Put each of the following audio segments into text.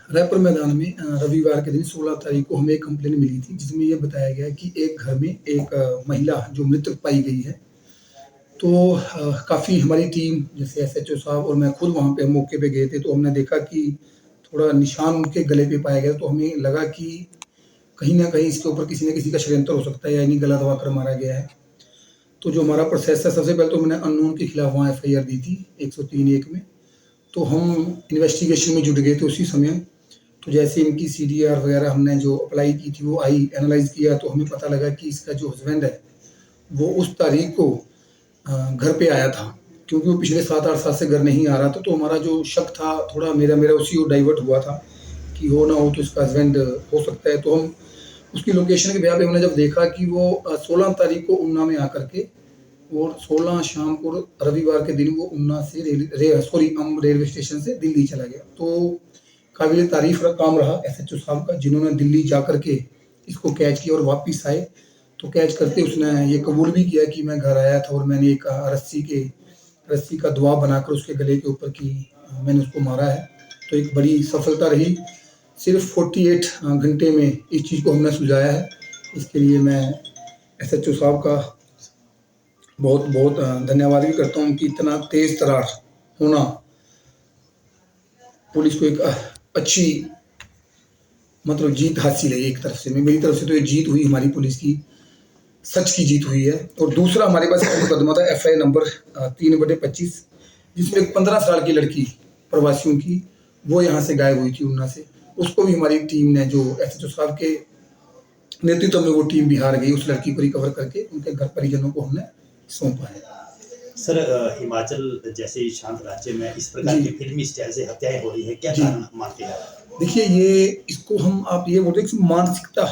रायपुर मैदान में रविवार के दिन 16 तारीख को हमें एक कंप्लेंट मिली थी, जिसमें ये बताया गया कि एक घर में एक महिला जो मृतक पाई गई है। तो काफ़ी हमारी टीम जैसे एसएचओ साहब और मैं खुद वहाँ पे मौके पे गए थे, तो हमने देखा कि थोड़ा निशान उनके गले पे पाया गया। तो हमें लगा कि कहीं न कहीं इसके ऊपर किसी न किसी का षड्यंत्र हो सकता है या इन्हीं गला दबाकर मारा गया है। तो जो हमारा प्रोसेस है, सबसे पहले तो मैंने अननोन के खिलाफ वहाँ एफआईआर दी थी 103(1) में। तो हम इन्वेस्टिगेशन में जुट गए थे उसी समय। तो जैसे इनकी सीडीआर वगैरह हमने जो अप्लाई की थी वो आई, एनालाइज़ किया, तो हमें पता लगा कि इसका जो हस्बैंड है वो उस तारीख को घर पे आया था, क्योंकि वो पिछले 7-8 साल से घर नहीं आ रहा था। तो हमारा जो शक था थोड़ा मेरा उसी ओर डाइवर्ट हुआ था कि हो ना हो तो इसका हस्बैंड हो सकता है। तो हम उसकी लोकेशन के बिहाफ़ पे हमने जब देखा कि वो 16 तारीख को ऊना में आकर के और 16 शाम को रविवार के दिन वो ऊना से रेलवे स्टेशन से दिल्ली चला गया। तो काबिल तारीफ़ काम रहा एसएचओ साहब का, जिन्होंने दिल्ली जाकर के इसको कैच किया और वापस आए। तो कैच करते उसने ये कबूल भी किया कि मैं घर आया था और मैंने एक रस्सी का दुआ बनाकर उसके गले के ऊपर कि मैंने उसको मारा है। तो एक बड़ी सफलता रही। सिर्फ 48 घंटे में इस चीज़ को हमने सुलझाया है। इसके लिए मैं एसएचओ साहब का बहुत धन्यवाद भी करता हूँ कि इतना तेज़ तर्रार होना पुलिस को एक अच्छी मतलब जीत हासिल है। एक तरफ से मेरी तरफ से तो एक जीत हुई हमारी पुलिस की, सच की जीत हुई है। और दूसरा हमारे पास एक मुकदमा था एफआईआर नंबर 3/25, जिसमें एक 15 साल की लड़की प्रवासियों की वो यहाँ से गायब हुई थी ऊना से। उसको भी हमारी टीम ने, जो एसएचओ साहब के नेतृत्व में वो टीम बिहार गई, उस लड़की को रिकवर करके उनके घर परिजनों को हमने सौंपा है। सर, हिमाचल जैसे शांत राज्य में इस प्रकार की फिल्मी स्टाइल से हत्याएं हो रही है, क्या कारण मानते हैं? देखिए, इसको आप ये बोलते हैं कि मानसिकता,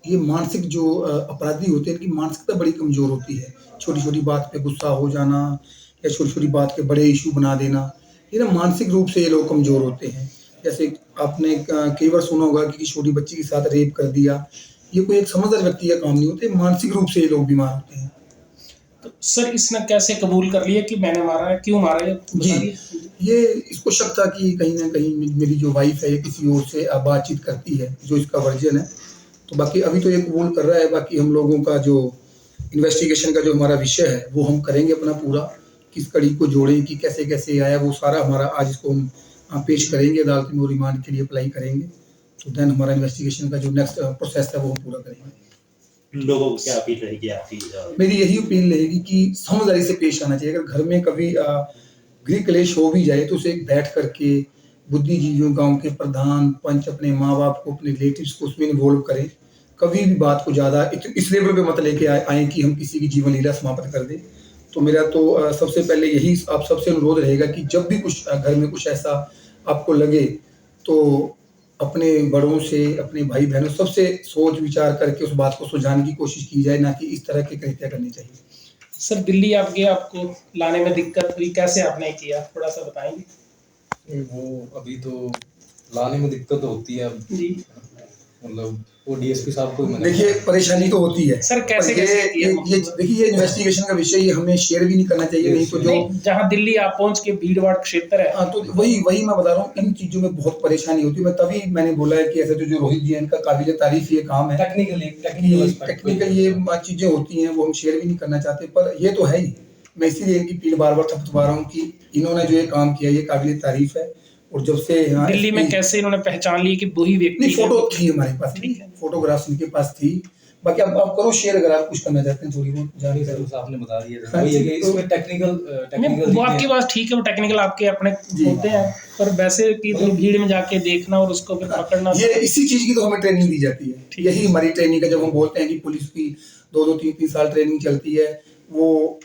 ये मानसिक जो अपराधी होते हैं इनकी मानसिकता बड़ी कमज़ोर होती है। छोटी-छोटी बात पे गुस्सा हो जाना या छोटी-छोटी बात के बड़े इश्यू बना देना, ये ना मानसिक रूप से ये लोग कमज़ोर होते हैं। जैसे आपने कई बार सुना होगा कि छोटी बच्ची के साथ रेप कर दिया, ये कोई एक समझदार व्यक्ति का काम नहीं होते, मानसिक रूप से ये लोग बीमार होते हैं। तो सर इसने कैसे कबूल कर लिया कि मैंने मारा है, क्यों मारा है? जी, ये इसको शक था कि कहीं न कहीं मेरी जो वाइफ़ है ये किसी और से बातचीत करती है, जो इसका वर्जन है। तो बाकी अभी तो ये कबूल कर रहा है। बाकी हम लोगों का जो इन्वेस्टिगेशन का जो हमारा विषय है वो हम करेंगे अपना पूरा, किस कड़ी को जोड़ें कि कैसे-कैसे आया, वो सारा हमारा आज इसको हम पेश करेंगे अदालत में और रिमांड के लिए अप्लाई करेंगे। तो देन हमारा इन्वेस्टिगेशन का जो नेक्स्ट प्रोसेस है वो हम पूरा करेंगे। लोगों को क्या अपील रहेगी आपकी? मेरी यही अपील रहेगी कि समझदारी से पेश आना चाहिए। अगर घर में कभी गृह क्लेश हो भी जाए तो उसे बैठ करके बुद्धिजीवियों, गाँव के प्रधान, पंच, अपने माँ-बाप को, अपने रिलेटिव्स को उसमें इन्वॉल्व करें। कभी भी बात को ज़्यादा इस लेवल पे मत लेके आएँ कि हम किसी की जीवन लीला समाप्त कर दें। तो मेरा तो सबसे पहले यही आप सबसे अनुरोध रहेगा कि जब भी कुछ घर में कुछ ऐसा आपको लगे तो अपने बड़ों से, अपने भाई-बहनों सबसे सोच विचार करके उस बात को सुलझाने की कोशिश की जाए, ना कि इस तरह के कृत्य करने चाहिए। सर दिल्ली आप गए, आपको लाने में दिक्कत हुई, कैसे आपने किया, थोड़ा-सा बताएँगे? वो अभी तो लाने में दिक्कत होती है जी। मतलब वो डीएसपी साहब को देखिए, परेशानी तो होती है। सर कैसे ये देखिए, ये इन्वेस्टिगेशन का विषय ये हमें शेयर भी नहीं करना चाहिए, नहीं तो जो जहाँ दिल्ली आप पहुँच के भीड़-भाड़ क्षेत्र है। हाँ, तो वही मैं बता रहा हूँ, इन चीज़ों में बहुत परेशानी होती है। तभी मैंने बोला है कि ऐसे जो रोहित जी हैं इनका काबिल तारीफ़ ये काम है। टेक्निकल ये चीज़ें होती हैं वो हम शेयर भी नहीं करना चाहते, पर ये तो है ही। मैं इसीलिए इनकी पीठ बार-बार थपथपा रहा हूँ कि इन्होंने जो ये काम किया ये काबिल तारीफ़ है। और जब से यहाँ दिल्ली में कैसे इन्होंने पहचान ली कि वही व्यक्ति? नहीं, फोटो थी हमारे पास, फोटोग्राफ्स इनके पास थी। बाकी आप करो शेयर अगर आप कुछ करना चाहते हैं थोड़ी बहुत जानकारी। आपने बता दिया वही है कि इसमें टेक्निकल वो आपकी बात ठीक है, वो टेक्निकल आपके अपने होते हैं, पर वैसे कि भीड़ में जाके देखना और उसको फिर पकड़ना, ये इसी चीज़ की तो हमें ट्रेनिंग दी जाती है। यही हमारी ट्रेनिंग है। जब हम बोलते हैं कि पुलिस की 2-2, 3-3 साल ट्रेनिंग चलती है, वो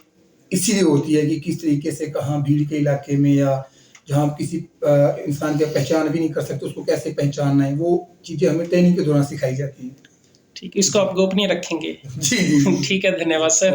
इसीलिए होती है कि किस तरीके से कहाँ भीड़ के इलाके में या जहाँ आप किसी इंसान की पहचान भी नहीं कर सकते उसको कैसे पहचानना है, वो चीज़ें हमें ट्रेनिंग के दौरान सिखाई जाती हैं। ठीक, इसको आप गोपनीय रखेंगे? जी। ठीक है, धन्यवाद सर।